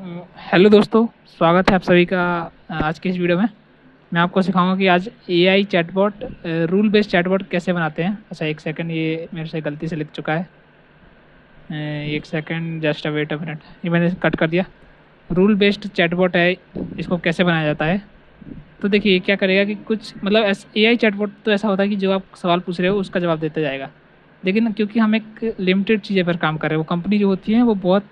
Hello दोस्तों, स्वागत है आप सभी का आज की इस वीडियो में। मैं आपको सिखाऊंगा कि आज AI chatbot rule based chatbot कैसे बनाते हैं। अच्छा, एक सेकंड, ये मेरे से गलती से लिख चुका है। एक second, just wait a minute, ये मैंने कट कर दिया। रूल बेस्ड चैटबॉट है, इसको कैसे बनाया जाता है। तो देखिए ये क्या करेगा कि कुछ मतलब एआई चैटबॉट तो ऐसा होता है कि जो आप सवाल पूछ रहे हो उसका जवाब देता जाएगा। लेकिन क्योंकि हम एक लिमिटेड चीज़ें पर काम कर रहे हैं, वो कंपनी जो होती है वो बहुत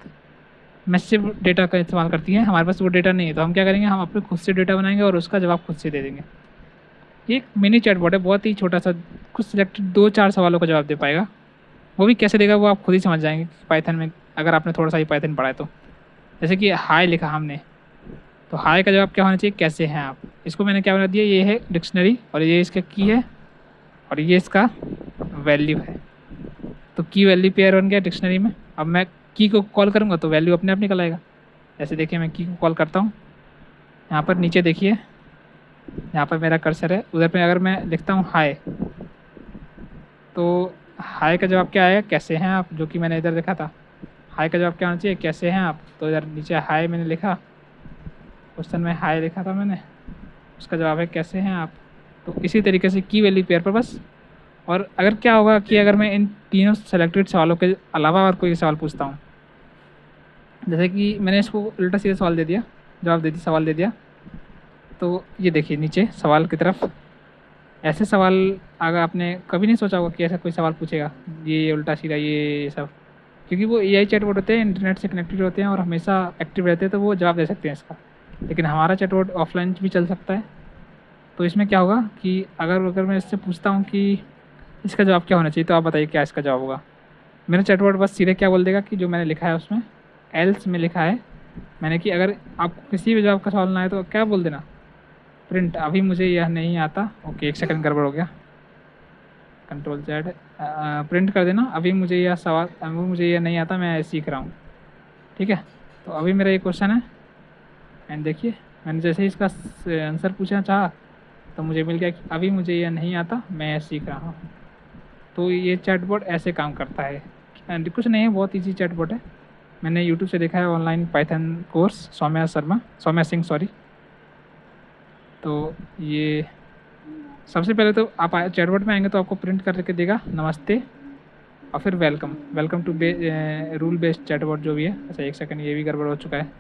मैसिव डेटा का इस्तेमाल करती हैं। हमारे पास वो डेटा नहीं है, तो हम क्या करेंगे, हम अपने खुद से डेटा बनाएंगे और उसका जवाब खुद से दे देंगे। ये एक मिनी चैटबॉट है, बहुत ही छोटा सा, कुछ सिलेक्टेड 2-4 सवालों का जवाब दे पाएगा। वो भी कैसे देगा वो आप खुद ही समझ जाएंगे पाइथन में, अगर आपने थोड़ा सा ही पाइथन पढ़ा है तो। जैसे कि हाय लिखा हमने, तो हाय का जवाब क्या होना चाहिए, कैसे हैं आप। इसको मैंने क्या बना दिया, ये है डिक्शनरी और ये इसका की है और ये इसका वैल्यू है। तो की वैल्यू पेयर बन गया डिक्शनरी में। अब मैं की को कॉल करूँगा तो वैल्यू अपने आप निकल आएगा। जैसे देखिए मैं की को कॉल करता हूँ, यहाँ पर नीचे देखिए, यहाँ पर मेरा कर्सर है, उधर पे अगर मैं लिखता हूँ हाय, तो हाय का जवाब क्या आएगा, कैसे हैं आप, जो कि मैंने इधर लिखा था। हाय का जवाब क्या होना चाहिए, कैसे हैं आप। तो इधर नीचे हाय मैंने लिखा, क्वेश्चन में हाय लिखा था मैंने, उसका जवाब है कैसे हैं आप। तो इसी तरीके से की वैल्यू पेयर पर बस। और अगर क्या होगा कि अगर मैं इन तीनों सेलेक्टेड सवालों के अलावा और कोई सवाल पूछता हूँ, जैसे कि मैंने इसको उल्टा सीधा सवाल दे दिया, जवाब दे दिया, सवाल दे दिया, तो ये देखिए नीचे सवाल की तरफ ऐसे सवाल, अगर आपने कभी नहीं सोचा होगा कि ऐसा कोई सवाल पूछेगा, ये उल्टा सीधा ये सब, क्योंकि वो एआई चैटबॉट होते हैं, इंटरनेट से कनेक्टेड होते हैं और हमेशा एक्टिव रहते हैं, तो वो जवाब दे सकते हैं इसका। लेकिन हमारा चैटबॉट ऑफलाइन भी चल सकता है। तो इसमें क्या होगा कि अगर अगर मैं इससे पूछता हूँ कि इसका जवाब क्या होना चाहिए, तो आप बताइए क्या इसका जवाब होगा। मेरा चैटबॉट बस सीधे क्या बोल देगा कि जो मैंने लिखा है उसमें एल्स में लिखा है मैंने, कि अगर आपको किसी भी जवाब का सवाल ना आए तो क्या बोल देना, प्रिंट अभी मुझे यह नहीं आता। ओके, एक सेकंड गड़बड़ हो गया, कंट्रोल जेड, प्रिंट कर देना अभी मुझे यह सवाल, अभी मुझे यह नहीं आता, मैं सीख रहा हूँ। ठीक है, तो अभी मेरा ये क्वेश्चन है एंड देखिए मैंने जैसे ही इसका आंसर पूछना चाहा तो मुझे मिल गया कि अभी मुझे यह नहीं आता, मैं सीख रहा हूँ। तो ये चैटबॉट ऐसे काम करता है एंड कुछ नहीं है, बहुत ईजी चैटबॉट है। मैंने यूट्यूब से देखा है online Python course, Saumya Singh sorry. तो ये सबसे पहले तो आप चैटबॉट में आएंगे तो आपको प्रिंट करके देगा नमस्ते और फिर welcome, welcome to rule based chatbot जो भी है। अच्छा एक सेकंड, ये भी गड़बड़ हो चुका है,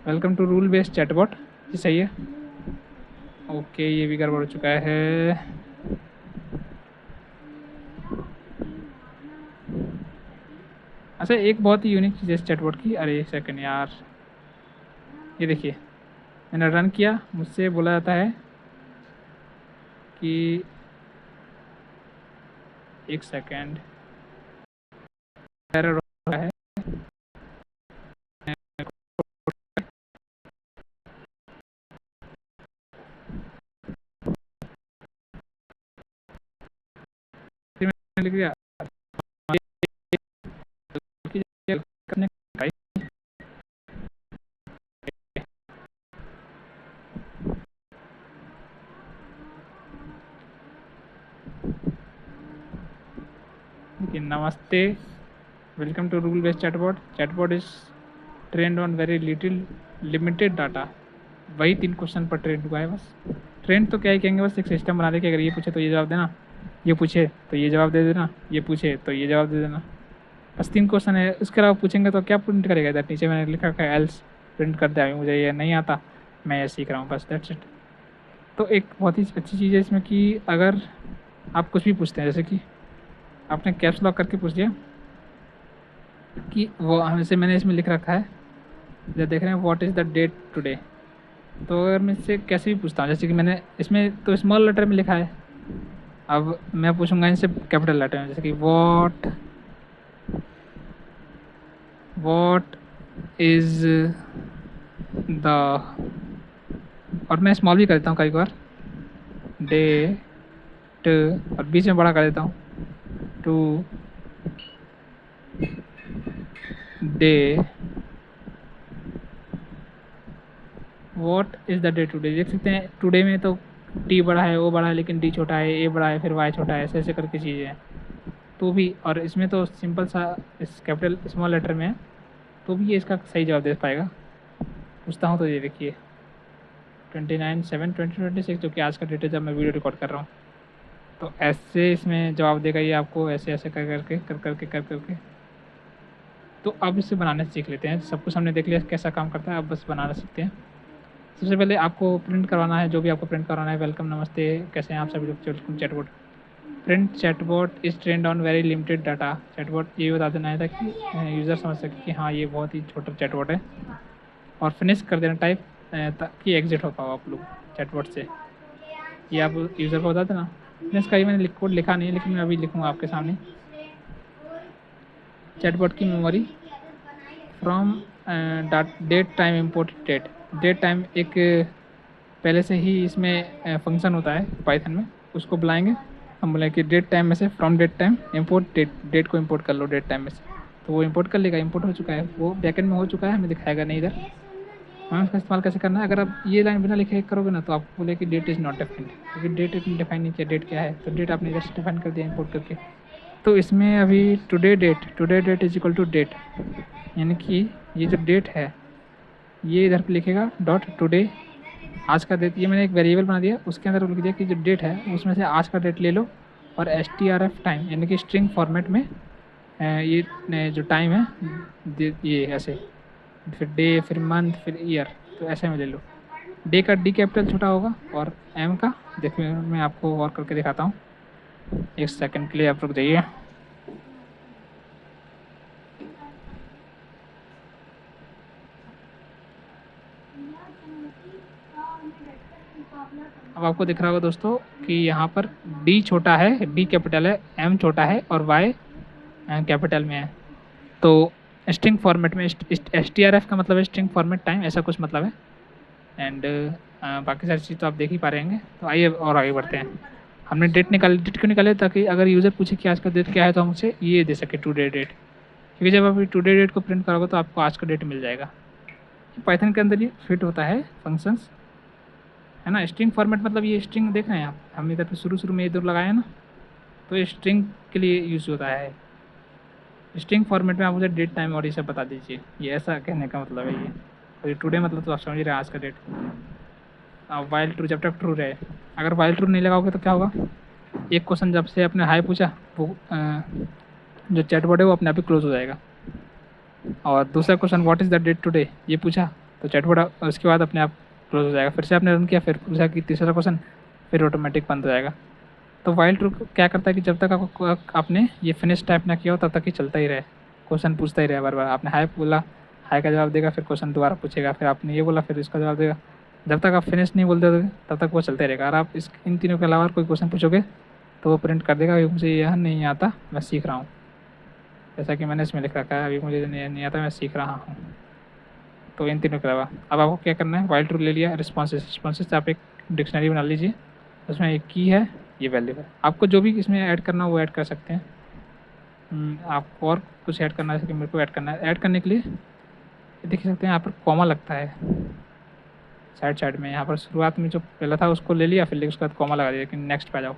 welcome to rule based chatbot, ये सही है। ओके, ये भी गड़बड़ हो चुका है। अच्छा, एक बहुत ही यूनिक चीज़ है इस चैटबॉट की, अरे एक सेकंड यार, ये देखिए मैंने रन किया, मुझसे बोला जाता है कि एक सेकंड एरर हो रहा है। फिर मैंने लिख दिया नमस्ते, welcome to rule based chatbot, chatbot is trained on very little limited data. वही 3 क्वेश्चन पर ट्रेंड हुआ है बस। ट्रेंड तो क्या ही कहेंगे, बस एक सिस्टम बना दे कि अगर ये पूछे तो ये जवाब देना, ये पूछे तो ये जवाब दे देना, ये पूछे तो ये जवाब दे देना। बस 3 क्वेश्चन है, उसके अलावा पूछेंगे तो क्या प्रिंट करेगा। इधर नीचे मैंने लिखा है एल्स, प्रिंट कर दिया, मुझे ये नहीं आता, मैं ये सीख रहा हूँ, बस दैट्स इट। तो एक बहुत ही अच्छी चीज़ है इसमें कि अगर आप कुछ भी पूछते हैं, जैसे कि आपने कैप्स लॉक करके पूछ दिया कि वो हमेशा, मैंने इसमें लिख रखा है, जब देख रहे हैं what is the date today, तो अगर मैं इससे कैसे भी पूछता हूँ, जैसे कि मैंने इसमें तो स्मॉल लेटर में लिखा है, अब मैं पूछूंगा इनसे कैपिटल लेटर में, जैसे कि व्हाट इज़ द, और मैं स्मॉल भी कर देता हूँ कई बार, डेट, और बीच में बड़ा कर देता हूँ, today, what is the day today. देख सकते हैं टुडे में तो टी बड़ा है, ओ बड़ा है, लेकिन डी छोटा है, ए बड़ा है, फिर वाई छोटा है, ऐसे ऐसे करके चीज़ें हैं। तो भी, और इसमें तो सिंपल सा इस कैपिटल स्मॉल लेटर में है, तो भी ये इसका सही जवाब दे पाएगा। पूछता हूँ तो ये देखिए 29/7/2026 जो कि आज का डेट है जब मैं वीडियो रिकॉर्ड कर रहा हूँ। तो ऐसे इसमें जवाब देगा ये आपको ऐसे ऐसे कर करके। तो अब इसे बनाने सीख लेते हैं। सब कुछ हमने देख लिया कैसा काम करता है, अब बस बनाना सीखते हैं। सबसे पहले आपको प्रिंट करवाना है, जो भी आपको प्रिंट करवाना है। वेलकम, नमस्ते, कैसे हैं आप सभी लोग। Chatbot print chatbot is trained on very limited data. Chatbot ये बता देना है ताकि यूज़र समझ सके कि हाँ ये बहुत ही छोटा चैटबॉट है, और फिनिश कर देना टाइप ताकि एग्जिट हो पाओ आप लोग चैटबॉट से। ये आप यूज़र को बता देना। फिनिश का ही मैंने कोड लिखा नहीं है, लेकिन मैं अभी लिखूँगा आपके सामने। चैटबॉट की memory from date time import date time एक पहले से ही इसमें फंक्शन होता है पाइथन में, उसको बुलाएंगे। हम बोले कि डेट टाइम में से from date time import date को इम्पोर्ट कर लो डेट टाइम में से, तो वो इम्पोर्ट कर लेगा। इम्पोर्ट हो चुका है, वो बैकएंड में हो चुका है, हमें दिखाएगा नहीं इधर। हमें उसका इस्तेमाल कैसे करना है, अगर आप ये लाइन बिना लिखे करोगे ना तो आपको बोले कि डेट इज़ नॉट डिफाइंड, क्योंकि डेट इतनी डिफाइन नहीं किया डेट क्या है, तो डेट आपने इधर से डिफाइन कर दिया इम्पोर्ट करके। तो इसमें अभी today date is equal to date, यानी कि ये जो डेट है ये इधर पे लिखेगा डॉट टुडे, आज का डेट। ये मैंने एक वेरिएबल बना दिया, उसके अंदर लिख दिया कि जो डेट है उसमें से आज का डेट ले लो, और strf टाइम यानी कि स्ट्रिंग फॉर्मेट में ये जो टाइम है ये ऐसे, फिर डे, फिर मंथ, फिर ईयर, तो ऐसे में ले लो। डे का डी कैपिटल छोटा होगा और एम का देखिए मैं आपको और करके दिखाता हूँ। एक सेकंड के लिए आप रुक जाइए। अब आपको दिख रहा होगा दोस्तों कि यहाँ पर डी छोटा है, डी कैपिटल है, एम छोटा है और वाई कैपिटल में है। तो स्ट्रिंग फॉर्मेट में strf का मतलब है स्ट्रिंग फॉर्मेट टाइम, ऐसा कुछ मतलब है। एंड बाकी सारी चीज़ तो आप देख ही पा रहे होंगे। तो आइए और आगे बढ़ते हैं। हमने डेट डेट क्यों निकाले, ताकि अगर यूज़र पूछे कि आज का डेट क्या है तो हम उसे ये दे सके टुडे डेट, क्योंकि जब आप टुडे डेट को प्रिंट करोगे तो आपको आज का डेट मिल जाएगा। पाइथन के अंदर ये फिट होता है फंक्शंस, है ना। स्ट्रिंग फॉर्मेट मतलब ये स्ट्रिंग देख रहे हैं आप, हम इधर पे शुरू में इधर लगाया ना, तो ये स्ट्रिंग के लिए यूज़ होता है। स्ट्रिंग फॉर्मेट में आप मुझे डेट टाइम और ये सब बता दीजिए, ये ऐसा कहने का मतलब है ये। और ये टुडे मतलब तो आप समझ रहे हैं आज का डेट। वाइल ट्रू जब तक ट्रू रहे, अगर वाइल ट्रू नहीं लगाओगे तो क्या होगा, एक क्वेश्चन जब से आपने हाई पूछा वो जो चैटबॉट है वो अपने आप ही क्लोज हो जाएगा। और दूसरा question what is the date today ये पूछा तो चैटबॉट उसके बाद अपने आप क्लोज हो जाएगा। फिर से आपने रन किया, फिर पूछा कि तीसरा क्वेश्चन, फिर ऑटोमेटिक बंद हो जाएगा। तो वाइल ट्रू क्या करता है कि जब तक आपने ये फिनिश टाइप ना किया हो तब तक ही चलता ही रहे, क्वेश्चन पूछता ही रहे बार बार। आपने हाई बोला, हाई का जवाब देगा, फिर क्वेश्चन दोबारा पूछेगा, फिर आपने ये बोला, फिर इसका जवाब देगा। जब तक आप फिनिश नहीं बोलते तब तक वो चलते रहेगा। और आप इन तीनों के अलावा कोई क्वेश्चन पूछोगे तो वो प्रिंट कर देगा मुझे यह नहीं आता, मैं सीख रहा हूँ, जैसा कि मैंने इसमें लिख रखा है, अभी मुझे नहीं आता, मैं सीख रहा हूँ। तो इन तीनों के अलावा अब आपको क्या करना है, वाइल ट्रू ले लिया, रिस्पॉन्सेस से आप एक डिक्शनरी बना लीजिए, उसमें एक की है, ये वैल्यू है। आपको जो भी इसमें ऐड करना हो वो ऐड कर सकते हैं। आपको और कुछ ऐड करना है कि मेरे को ऐड करना है, ऐड करने के लिए देख सकते हैं यहाँ पर कॉमा लगता है साइड में। यहाँ पर शुरुआत में जो पहला था उसको ले लिया, फिर उसके बाद कॉमा लगा दिया, लेकिन नेक्स्ट पे आ जाओ।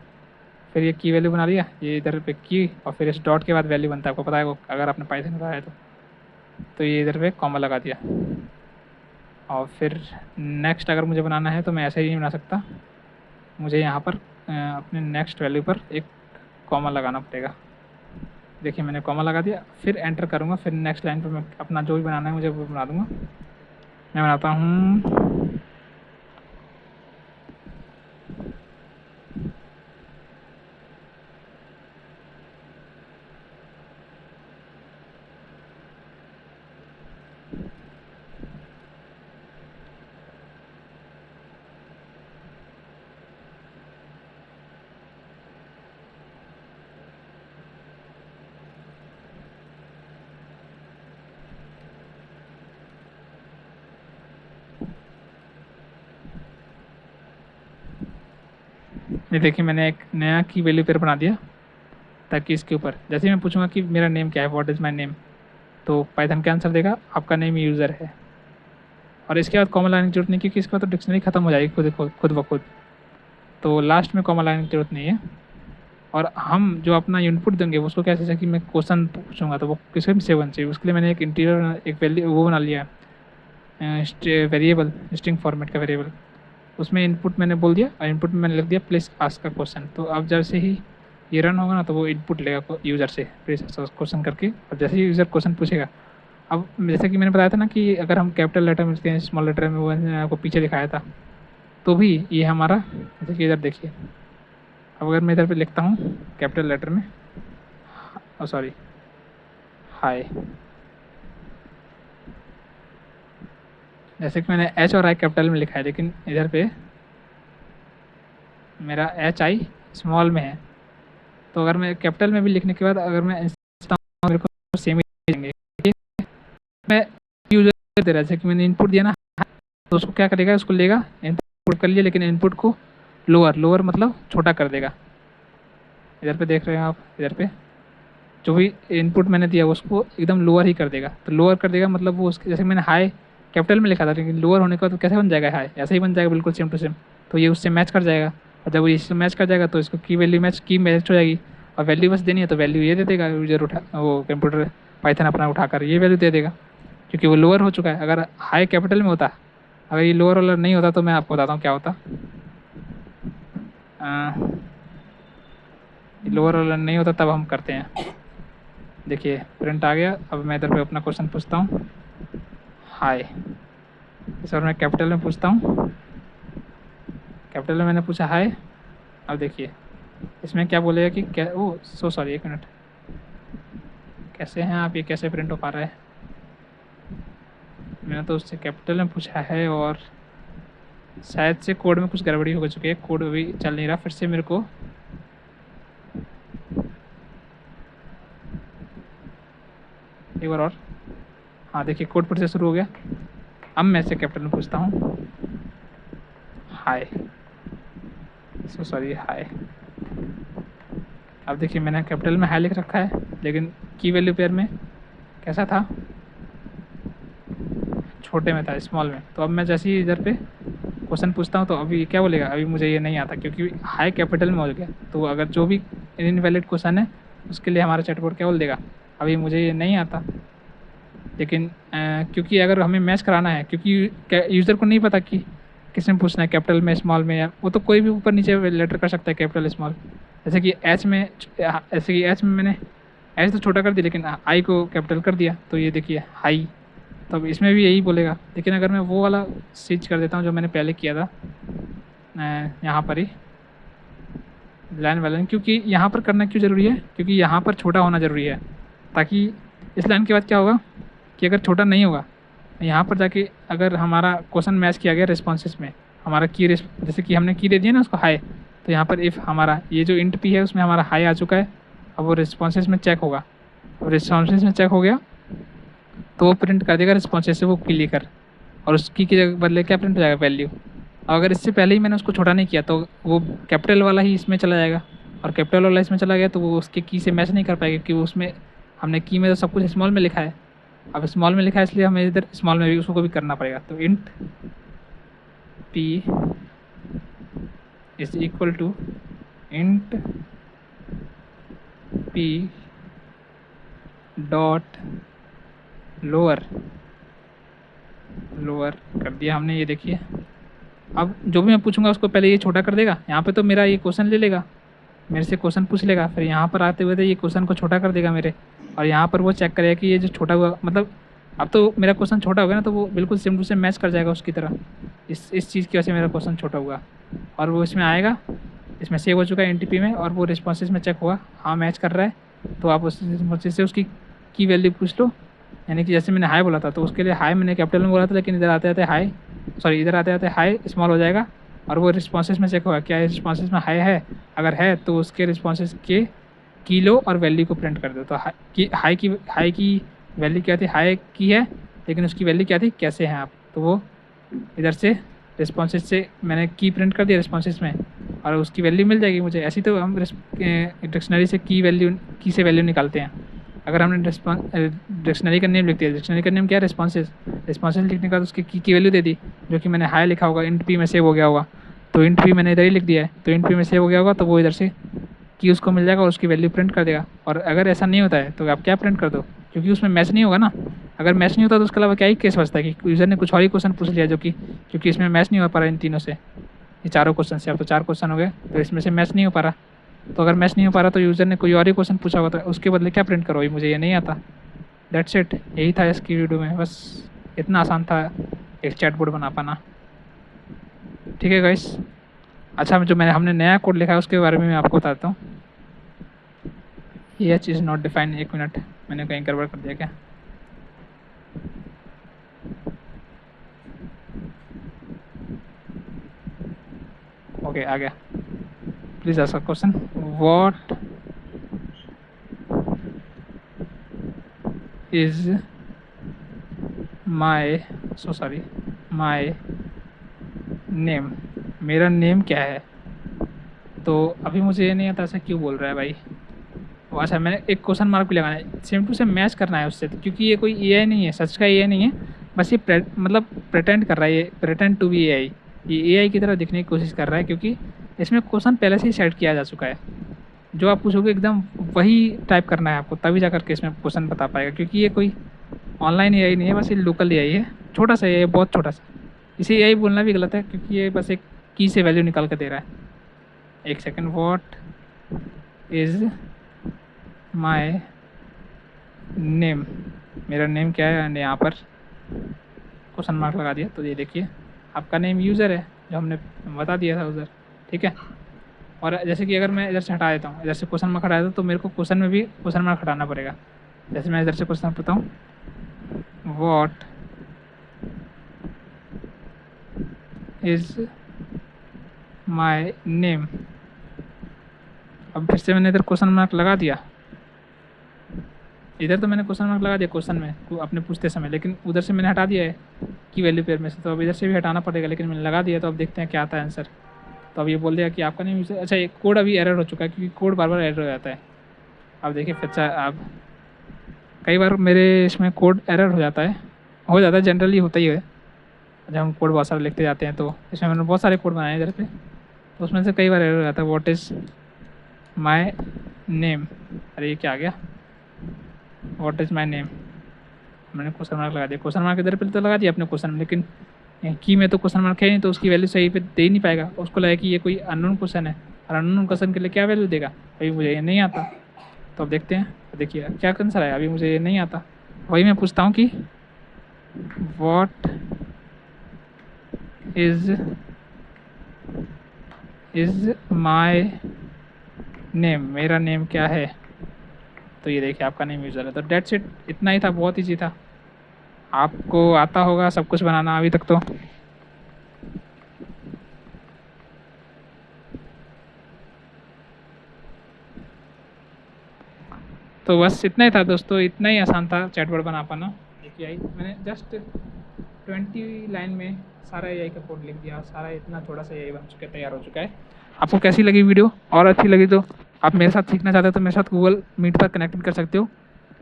फिर ये की वैल्यू बना लिया, ये इधर पे की, और फिर इस डॉट के बाद वैल्यू बनता है, आपको पता है वो, अगर आपने पाइथन पढ़ा है तो ये इधर पे कॉमा लगा दिया। और फिर नेक्स्ट अगर मुझे बनाना है तो मैं ऐसे ही नहीं बना सकता, मुझे यहाँ पर अपने नेक्स्ट वैल्यू पर एक कॉमा लगाना पड़ेगा। देखिए मैंने कॉमा लगा दिया, फिर एंटर करूँगा, फिर नेक्स्ट लाइन पर मैं अपना जो भी बनाना है मुझे वो बना दूँगा। मैं बनाता हूँ ये देखिए मैंने एक नया की वैल्यू पेयर बना दिया, ताकि इसके ऊपर जैसे ही मैं पूछूंगा कि मेरा नेम क्या है, व्हाट इज़ माय नेम, तो पाइथन क्या आंसर देगा, आपका नेम यूज़र है। और इसके बाद कॉमा लगाने की जरूरत नहीं, क्योंकि इसके बाद तो डिक्शनरी खत्म हो जाएगी खुद ब खुद, तो लास्ट में कॉमा लगाने की जरूरत नहीं है। और हम जो अपना इनपुट देंगे उसको कैसे, जैसे कि मैं क्वेश्चन पूछूंगा तो वो किसके भी सेवन चाहिए, उसके लिए मैंने एक इंटीरियर एक वैल्यू वो बना लिया है, वेरिएबल, स्ट्रिंग फॉर्मेट का वेरिएबल, उसमें इनपुट मैंने बोल दिया और इनपुट में मैंने लिख दिया प्लीज़ आस्क का क्वेश्चन। तो अब जैसे ही ये रन होगा ना तो वो इनपुट लेगा यूज़र से प्लीज़ क्वेश्चन करके, और जैसे ही यूज़र क्वेश्चन पूछेगा, अब जैसे कि मैंने बताया था ना कि अगर हम कैपिटल लेटर में लिखते हैं स्मॉल लेटर में, वो मैंने आपको पीछे दिखाया था, तो भी ये हमारा, जैसे कि इधर देखिए, अब अगर मैं इधर पे लिखता हूँ कैपिटल लेटर में, सॉरी हाय, जैसे कि मैंने एच और आई कैपिटल में लिखा है, लेकिन इधर पे मेरा एच आई स्मॉल में है, तो अगर मैं कैपिटल में भी लिखने के बाद अगर मैं मेरे को सेम ही देंगे, मैं यूज़र दे रहा है, जैसे कि मैंने इनपुट दिया ना, तो उसको क्या करेगा, उसको लेगा, इनपुट कर लिया, लेकिन इनपुट को लोअर मतलब छोटा कर देगा। इधर पे देख रहे हैं आप, इधर पे जो भी इनपुट मैंने दिया उसको एकदम लोअर ही कर देगा। तो लोअर कर देगा मतलब वो उसके, जैसे मैंने हाई कैपिटल में लिखा था, लेकिन लोअर होने के बाद तो कैसे बन जाएगा हाई, ऐसे ही बन जाएगा बिल्कुल सेम टू सेम। तो ये उससे मैच कर जाएगा, और जब वो इससे मैच कर जाएगा तो इसको की वैल्यू मैच हो जाएगी, और वैल्यू बस देनी है तो वैल्यू ये दे देगा यूजर, वो कंप्यूटर पाइथन अपना उठाकर ये वैल्यू दे देगा, क्योंकि वो लोअर हो चुका है। अगर हाई कैपिटल में होता, अगर ये लोअर वाला नहीं होता, तो मैं आपको बताता हूँ क्या होता। लोअर वाला नहीं होता तब हम करते हैं, देखिए प्रिंट आ गया। अब मैं इधर पे अपना क्वेश्चन पूछता हूँ हाय, सर मैं कैपिटल में पूछता हूँ, कैपिटल में मैंने पूछा हाय। अब देखिए इसमें क्या बोलेगा कि क्या, ओ सो सॉरी, एक मिनट, कैसे हैं आप, ये कैसे प्रिंट हो पा रहा है, मैंने तो उससे कैपिटल में पूछा है और शायद से कोड में कुछ गड़बड़ी हो चुकी है, कोड अभी चल नहीं रहा, फिर से मेरे को एक बार और, हाँ देखिए कोड फिर से शुरू हो गया। अब मैं से कैपिटल में पूछता हूँ हाय, सो सॉरी हाय। अब देखिए मैंने कैपिटल में हाई लिख रखा है, लेकिन की वैल्यू पेयर में कैसा था, छोटे में था, स्मॉल में। तो अब मैं जैसे ही इधर पे क्वेश्चन पूछता हूँ तो अभी क्या बोलेगा, अभी मुझे ये नहीं आता क्योंकि हाई कैपिटल में हो गया। तो अगर जो भी इनवैलिड क्वेश्चन है उसके लिए हमारा चैटबॉट क्या बोल देगा, अभी मुझे ये नहीं आता। लेकिन क्योंकि अगर हमें मैच कराना है, क्योंकि यूज़र को नहीं पता कि किसमें पूछना है, कैपिटल में स्मॉल में, या वो तो कोई भी ऊपर नीचे लेटर कर सकता है कैपिटल स्मॉल। जैसे कि एच में मैंने एच तो छोटा कर दिया, लेकिन आई को कैपिटल कर दिया, तो ये देखिए हाई, तो अब इसमें भी यही बोलेगा। लेकिन अगर मैं वो वाला स्विच कर देता हूँ जो मैंने पहले किया था, यहाँ पर ही लाइन वाला, क्योंकि यहाँ पर करना क्यों ज़रूरी है, क्योंकि यहाँ पर छोटा होना ज़रूरी है, ताकि इस लाइन के बाद क्या होगा कि अगर छोटा नहीं होगा, यहाँ पर जाके अगर हमारा क्वेश्चन मैच किया गया रिस्पॉन्सेस में, हमारा की जैसे कि हमने की दे दिया ना उसको हाई, तो यहाँ पर इफ़ हमारा ये जो इंट पी है उसमें हमारा हाई आ चुका है, अब वो रिस्पॉन्सेस में चेक होगा, अब रिस्पॉन्सेस में चेक हो गया तो वो प्रिंट कर देगा रिस्पॉन्सेस से वो की लेकर, और उसकी के बदले क्या प्रिंट हो जाएगा, वैल्यू। अगर इससे पहले ही मैंने उसको छोटा नहीं किया तो वो कैपिटल वाला ही इसमें चला जाएगा, और कैपिटल वाला इसमें चला गया तो वो उसके की से मैच नहीं कर पाएगा, क्योंकि उसमें हमने की में तो सब कुछ स्मॉल में लिखा है। अब स्मॉल में लिखा है इसलिए हमें इधर स्मॉल में भी उसको भी करना पड़ेगा। तो int p is equal to int p dot lower कर दिया हमने, ये देखिए। अब जो भी मैं पूछूंगा उसको पहले ये छोटा कर देगा, यहाँ पे तो मेरा ये क्वेश्चन ले लेगा, मेरे से क्वेश्चन पूछ लेगा, फिर यहाँ पर आते हुए तो ये क्वेश्चन को छोटा कर देगा मेरे, और यहाँ पर वो चेक करेगा कि ये जो छोटा हुआ, मतलब अब तो मेरा क्वेश्चन छोटा हो गया ना, तो वो बिल्कुल सेम टू सेम मैच कर जाएगा उसकी तरह। इस चीज़ की वजह से मेरा क्वेश्चन छोटा हुआ, और वो इसमें आएगा, इसमें सेव हो चुका है एनटीपी में, और वो रिस्पॉन्सेज में चेक हुआ, हाँ मैच कर रहा है, तो आप उससे उसकी की वैल्यू पूछ लो। यानी कि जैसे मैंने हाई बोला था तो उसके लिए हाई मैंने कैपिटल में बोला था, लेकिन इधर आते आते हाई, सॉरी इधर आते आते हाई स्मॉल हो जाएगा, और वो रिस्पॉन्सेज में चेक होगा क्या रिस्पॉन्सेज में हाई है, अगर है तो उसके रिस्पॉन्सेज के की लो और वैल्यू को प्रिंट कर दो। तो हाई की वैल्यू क्या थी, हाई की है, लेकिन उसकी वैल्यू क्या थी, कैसे हैं आप, तो वो इधर से रिस्पॉन्सेज से मैंने की प्रिंट कर दिया रिस्पॉन्सेज में, और उसकी वैल्यू मिल जाएगी मुझे। ऐसी तो हम डिक्शनरी से की से वैल्यू निकालते हैं। अगर हमने डिक्शनरी का नेम लिख दिया, डिक्शनरी का नेम क्या है, रिस्पॉन्सेज लिखने के बाद उसकी की वैल्यू दे दी, जो कि मैंने हाई लिखा होगा, इंट पी में सेव हो गया होगा, तो इंट पी मैंने इधर ही लिख दिया है, तो इंट पी में सेव हो गया होगा, तो वो इधर से की उसको मिल जाएगा और उसकी वैल्यू प्रिंट कर देगा। और अगर ऐसा नहीं होता है तो आप क्या प्रिंट कर दो, क्योंकि उसमें मैच नहीं होगा ना। अगर मैच नहीं होता तो उसके अलावा क्या ही केस बचता है कि यूज़र ने कुछ और ही क्वेश्चन पूछ लिया, जो कि क्योंकि इसमें मैच नहीं हो पा रहा इन तीनों से, ये चारों क्वेश्चन से। अब तो 4 क्वेश्चन हो गए, तो इसमें से मैच नहीं हो पा रहा। तो अगर मैच नहीं हो पा रहा तो यूज़र ने कोई और ही क्वेश्चन पूछा होगा, तो उसके बदले क्या प्रिंट करो, ये मुझे ये नहीं आता। दैट्स इट, यही था इसकी वीडियो में, बस इतना आसान था एक चैटबॉट बना पाना। ठीक है गाइस। अच्छा, जो हमने नया कोड लिखा है उसके बारे में मैं आपको बताता हूँ। ये चीज़ नॉट डिफाइन, 1 मिनट, मैंने कहीं गड़बड़ कर दिया क्या? ओके, आ गया। Please ask question, what is my my name, मेरा नेम क्या है। तो अभी मुझे ये नहीं आता ऐसा क्यों बोल रहा है भाई। अच्छा, मैंने एक क्वेश्चन मार्क भी लगाना है, सेम टू सेम मैच करना है उससे, क्योंकि ये कोई एआई नहीं है, सच का एआई नहीं है। बस ये मतलब प्रिटेंड कर रहा है, ये प्रिटेंड टू बी एआई, ये एआई की तरह दिखने की कोशिश कर रहा है, क्योंकि इसमें क्वेश्चन पहले से ही सेट किया जा चुका है। जो आप पूछोगे एकदम वही टाइप करना है आपको, तभी जा करके इसमें क्वेश्चन बता पाएगा। क्योंकि ये कोई ऑनलाइन एआई नहीं है, बस ये लोकल एआई है, छोटा सा एआई, बहुत छोटा सा। इसे एआई बोलना भी गलत है, क्योंकि ये बस एक की से वैल्यू निकाल कर दे रहा है। एक second, what is my name, मेरा नेम क्या है, एंड यहाँ पर क्वेश्चन मार्क लगा दिया। तो ये देखिए आपका नेम यूज़र है, जो हमने बता दिया था उधर। ठीक है। और जैसे कि अगर मैं इधर से हटा देता हूँ, इधर से क्वेश्चन मार्क हटा देता हूँ, तो मेरे को क्वेश्चन में भी क्वेश्चन मार्क हटाना पड़ेगा। जैसे मैं इधर से क्वेश्चन पूछता हूँ, व्हाट इज़ माई नेम, अब फिर से मैंने इधर क्वेश्चन मार्क लगा दिया। इधर तो मैंने क्वेश्चन मार्क लगा दिया क्वेश्चन में अपने पूछते समय, लेकिन उधर से मैंने हटा दिया है की वैल्यू पेयर में से, तो अब इधर से भी हटाना पड़ेगा, लेकिन मैंने लगा दिया। तो अब देखते हैं क्या आता है आंसर। तो अब ये बोल दिया कि आपका नेम यूज़र। अच्छा, ये कोड अभी एरर हो चुका है, क्योंकि कोड बार बार एरर हो जाता है। अब देखिए फिर से, अब कई बार मेरे इसमें कोड एरर हो जाता है, जनरली होता ही है जब हम कोड बहुत सारे लिखते जाते हैं। तो इसमें मैंने बहुत सारे कोड बनाए हैं इधर पे, तो उसमें से कई बार एरर हो जाता है। व्हाट इज़ माई नेम, अरे ये क्या आ गया, व्हाट इज़ माई नेम, मैंने क्वेश्चन मार्क लगा दिया। क्वेश्चन मार्क इधर पे तो लगा दिया अपने क्वेश्चन में, लेकिन की में तो क्वेश्चन मार्क है नहीं, तो उसकी वैल्यू सही पे दे ही नहीं पाएगा। उसको लगा कि ये कोई अननोन क्वेश्चन है, और अननोन क्वेश्चन के लिए क्या वैल्यू देगा, अभी मुझे ये नहीं आता। तो अब देखते हैं, देखिए क्या आंसर है, अभी मुझे ये नहीं आता। वही मैं पूछता हूँ कि व्हाट इज़ माई नेम, मेरा नेम क्या है। तो ये देखिए आपका नेम यूज़र है। तो डेट्स इट, इतना ही था, बहुत ईजी था। आपको आता होगा सब कुछ बनाना अभी तक तो बस इतना ही था दोस्तों, इतना ही आसान था चैटबॉट बना पाना। देखिए मैंने जस्ट 20 लाइन में सारा एआई का कोड लिख दिया, सारा इतना थोड़ा सा एआई बन चुका है, तैयार हो चुका है। आपको कैसी लगी वीडियो, और अच्छी लगी तो आप मेरे साथ सीखना चाहते हो तो मेरे साथ गूगल मीट पर कनेक्ट कर सकते हो।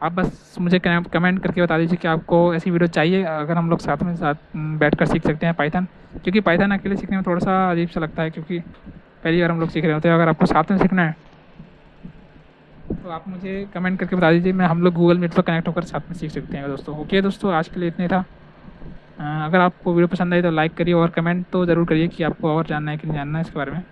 आप बस मुझे कमेंट करके बता दीजिए कि आपको ऐसी वीडियो चाहिए, अगर हम लोग साथ बैठ कर सीख सकते हैं पाइथन। क्योंकि पाइथन अकेले सीखने में थोड़ा सा अजीब सा लगता है, क्योंकि पहली बार हम लोग सीख रहे होते हैं। अगर आपको साथ में सीखना है तो आप मुझे कमेंट करके बता दीजिए, हम लोग गूगल मीट पर कनेक्ट होकर साथ में सीख सकते हैं दोस्तों। ओके दोस्तों, आज के लिए इतने था। अगर आपको वीडियो पसंद आई तो लाइक करिए, और कमेंट तो ज़रूर करिए कि आपको और जानना है कि नहीं जानना है इसके बारे में।